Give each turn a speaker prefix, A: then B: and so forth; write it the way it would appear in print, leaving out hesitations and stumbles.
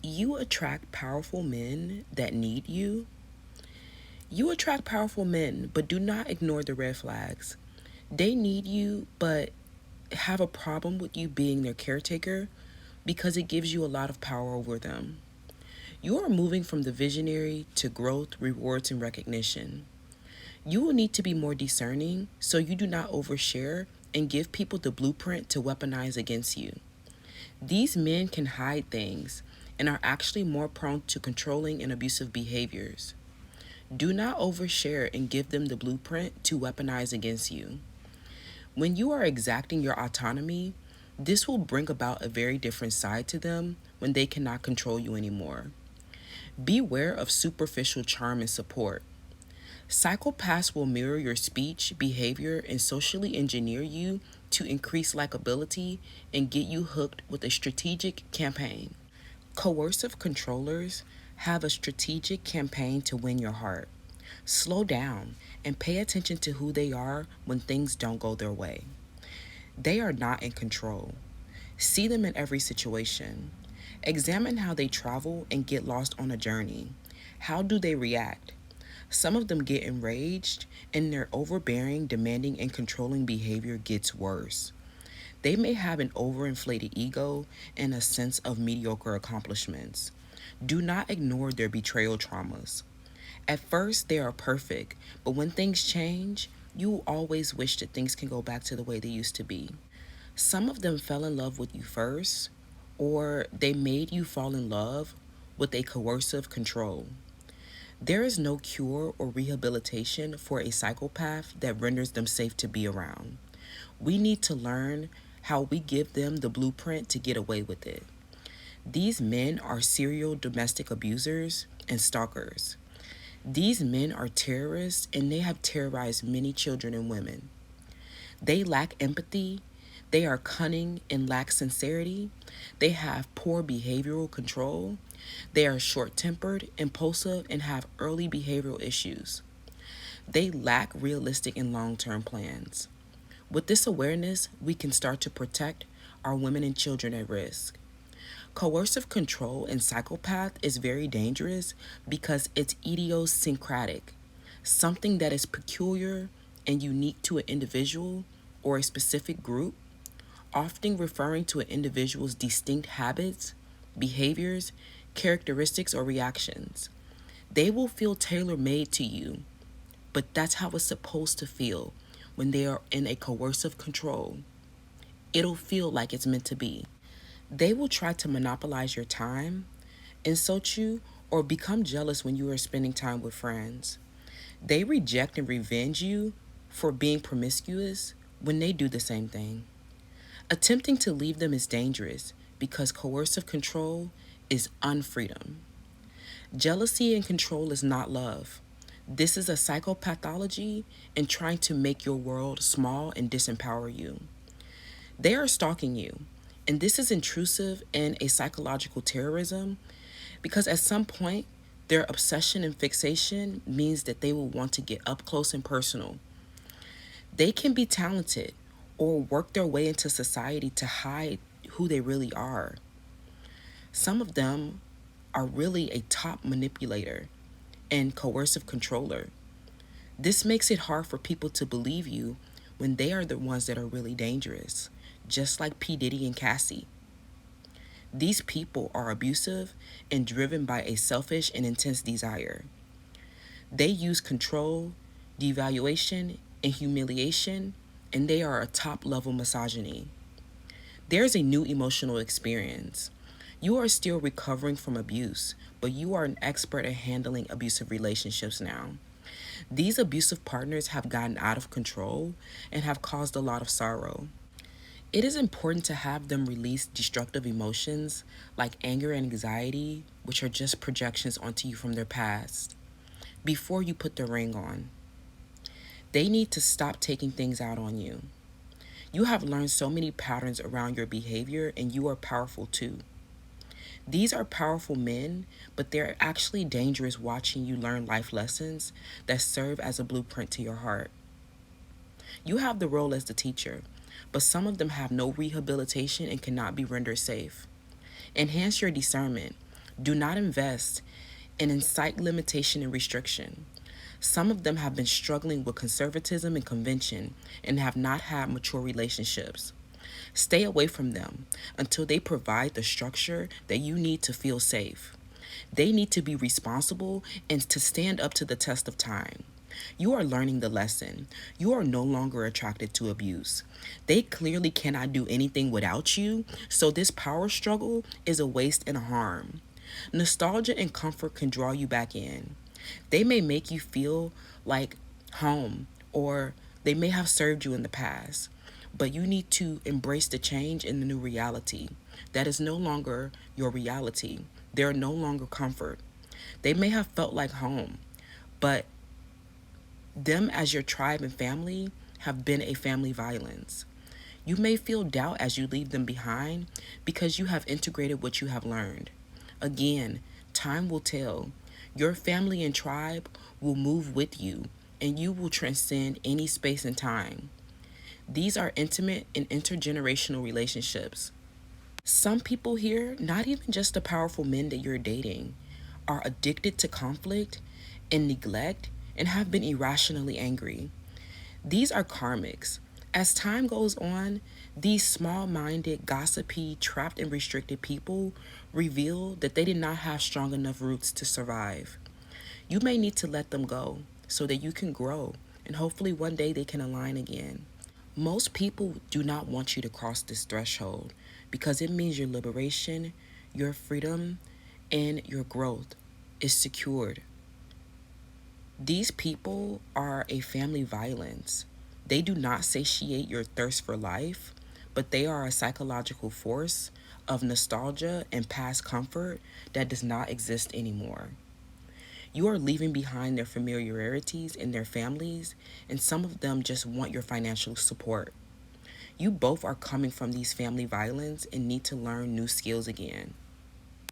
A: You attract powerful men that need you. You attract powerful men, but do not ignore the red flags. They need you, but have a problem with you being their caretaker because it gives you a lot of power over them. You are moving from the visionary to growth, rewards, and recognition. You will need to be more discerning so you do not overshare and give people the blueprint to weaponize against you. These men can hide things and are actually more prone to controlling and abusive behaviors. Do not overshare and give them the blueprint to weaponize against you. When you are exacting your autonomy, this will bring about a very different side to them when they cannot control you anymore. Beware of superficial charm and support. Psychopaths will mirror your speech, behavior, and socially engineer you to increase likability and get you hooked with a strategic campaign. Coercive controllers have a strategic campaign to win your heart. Slow down and pay attention to who they are when things don't go their way. They are not in control. See them in every situation. Examine how they travel and get lost on a journey. How do they react? Some of them get enraged, and their overbearing, demanding, and controlling behavior gets worse. They may have an overinflated ego and a sense of mediocre accomplishments. Do not ignore their betrayal traumas. At first, they are perfect, but when things change, you will always wish that things can go back to the way they used to be. Some of them fell in love with you first, or they made you fall in love with a coercive control. There is no cure or rehabilitation for a psychopath that renders them safe to be around. We need to learn how we give them the blueprint to get away with it. These men are serial domestic abusers and stalkers. These men are terrorists and they have terrorized many children and women. They lack empathy, they are cunning and lack sincerity, they have poor behavioral control, they are short tempered, impulsive, and have early behavioral issues. They lack realistic and long term plans. With this awareness, we can start to protect our women and children at risk. Coercive control in psychopath is very dangerous because it's idiosyncratic, something that is peculiar and unique to an individual or a specific group, often referring to an individual's distinct habits, behaviors, characteristics, or reactions. They will feel tailor made to you, but that's how it's supposed to feel when they are in a coercive control. It'll feel like it's meant to be. They will try to monopolize your time, insult you, or become jealous when you are spending time with friends. They reject and revenge you for being promiscuous when they do the same thing. Attempting to leave them is dangerous because coercive control is unfreedom. Jealousy and control is not love. This is a psychopathology and trying to make your world small and disempower you. They are stalking you, and this is intrusive and a psychological terrorism because at some point, their obsession and fixation means that they will want to get up close and personal. They can be talented or work their way into society to hide who they really are. Some of them are really a top manipulator and coercive controller. This makes it hard for people to believe you when they are the ones that are really dangerous, just like P. Diddy and Cassie. These people are abusive and driven by a selfish and intense desire. They use control, devaluation, and humiliation, and they are a top level misogyny. There's a new emotional experience. You are still recovering from abuse, but you are an expert at handling abusive relationships now. These abusive partners have gotten out of control and have caused a lot of sorrow. It is important to have them release destructive emotions like anger and anxiety, which are just projections onto you from their past, before you put the ring on. They need to stop taking things out on you. You have learned so many patterns around your behavior, and you are powerful too. These are powerful men, but they're actually dangerous watching you learn life lessons that serve as a blueprint to your heart. You have the role as the teacher, but some of them have no rehabilitation and cannot be rendered safe. Enhance your discernment. Do not invest and incite limitation and restriction. Some of them have been struggling with conservatism and convention and have not had mature relationships. Stay away from them until they provide the structure that you need to feel safe. They need to be responsible and to stand up to the test of time. You are learning the lesson. You are no longer attracted to abuse. They clearly cannot do anything without you, so this power struggle is a waste and a harm. Nostalgia and comfort can draw you back in. They may make you feel like home, or they may have served you in the past, but you need to embrace the change in the new reality. That is no longer your reality. They are no longer comfort. They may have felt like home, but them as your tribe and family have been a family violence. You may feel doubt as you leave them behind because you have integrated what you have learned. Again, time will tell. Your family and tribe will move with you, and you will transcend any space and time. These are intimate and intergenerational relationships. Some people here, not even just the powerful men that you're dating, are addicted to conflict and neglect and have been irrationally angry. These are karmics. As time goes on, these small minded, gossipy, trapped and restricted people reveal that they did not have strong enough roots to survive. You may need to let them go so that you can grow and hopefully one day they can align again. Most people do not want you to cross this threshold because it means your liberation, your freedom, and your growth is secured. These people are a family violence. They do not satiate your thirst for life, but they are a psychological force of nostalgia and past comfort that does not exist anymore. You are leaving behind their familiarities and their families, and some of them just want your financial support. You both are coming from these family violence and need to learn new skills again.